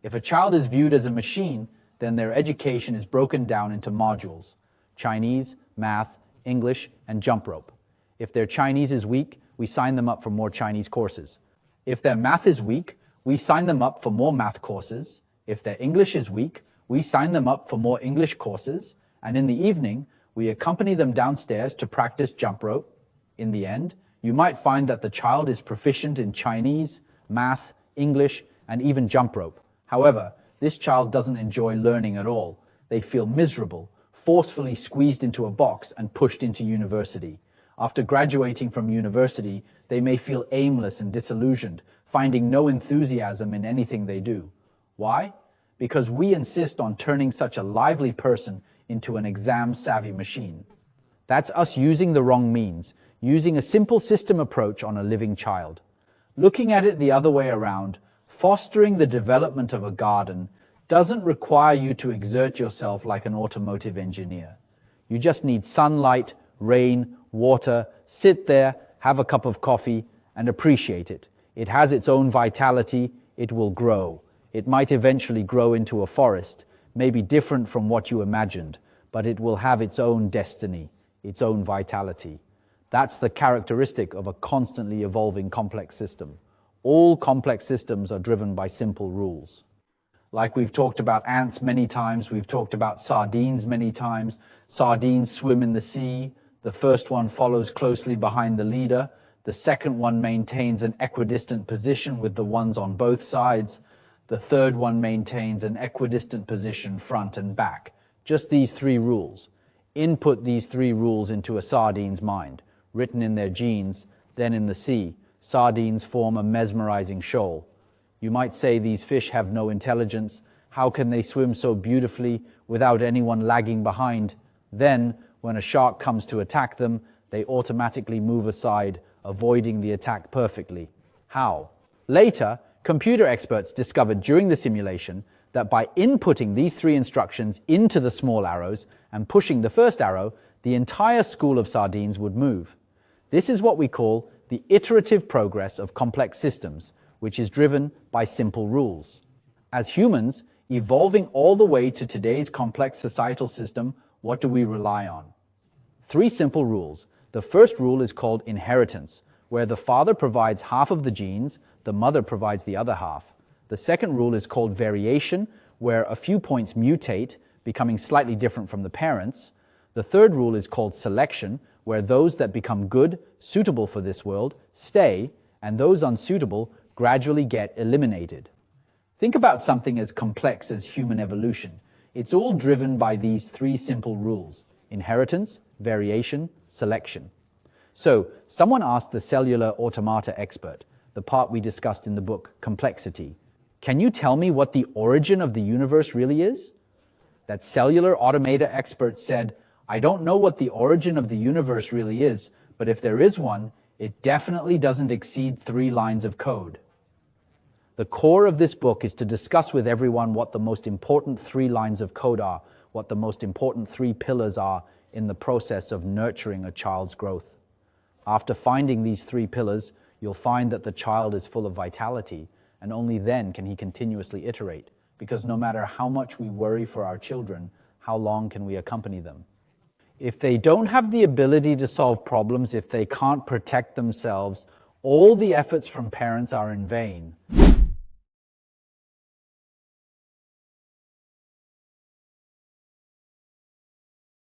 If a child is viewed as a machine, then their education is broken down into modules: Chinese, math, English, and jump rope. If their Chinese is weak, we sign them up for more Chinese courses. If their math is weak, we sign them up for more math courses. If their English is weak, we sign them up for more English courses. And in the evening, we accompany them downstairs to practice jump rope. In the end, you might find that the child is proficient in Chinese, math, English, and even jump rope. However, this child doesn't enjoy learning at all. They feel miserable, forcefully squeezed into a box and pushed into university. After graduating from university, they may feel aimless and disillusioned, finding no enthusiasm in anything they do. Why? Because we insist on turning such a lively person into an exam-savvy machine. That's us using the wrong means, using a simple system approach on a living child. Looking at it the other way around, fostering the development of a garden doesn't require you to exert yourself like an automotive engineer. You just need sunlight, rain, water, sit there, have a cup of coffee, and appreciate it. It has its own vitality, it will grow. It might eventually grow into a forest, maybe different from what you imagined, but it will have its own destiny, its own vitality. That's the characteristic of a constantly evolving complex system. All complex systems are driven by simple rules. Like we've talked about ants many times, we've talked about sardines many times. Sardines swim in the sea. The first one follows closely behind the leader. The second one maintains an equidistant position with the ones on both sides. The third one maintains an equidistant position front and back. Just these three rules. Input these three rules into a sardine's mind, written in their genes, then in the sea. Sardines form a mesmerizing shoal. You might say these fish have no intelligence. How can they swim so beautifully without anyone lagging behind? Then, when a shark comes to attack them, they automatically move aside, avoiding the attack perfectly. How? Later, computer experts discovered during the simulation that by inputting these three instructions into the small arrows and pushing the first arrow, the entire school of sardines would move. This is what we call the iterative progress of complex systems, which is driven by simple rules. As humans, evolving all the way to today's complex societal system, what do we rely on? Three simple rules. The first rule is called inheritance, where the father provides half of the genes, the mother provides the other half. The second rule is called variation, where a few points mutate, becoming slightly different from the parents. The third rule is called selection, where those that become good, suitable for this world, stay, and those unsuitable gradually get eliminated. Think about something as complex as human evolution. It's all driven by these three simple rules: inheritance, variation, selection. So, someone asked the cellular automata expert, the part we discussed in the book, Complexity, "Can you tell me what the origin of the universe really is?" That cellular automata expert said, "I don't know what the origin of the universe really is, but if there is one, it definitely doesn't exceed 3 lines of code." The core of this book is to discuss with everyone what the most important 3 lines of code are, what the most important 3 pillars are in the process of nurturing a child's growth. After finding these 3 pillars, you'll find that the child is full of vitality, and only then can he continuously iterate, because no matter how much we worry for our children, how long can we accompany them? If they don't have the ability to solve problems, if they can't protect themselves, all the efforts from parents are in vain.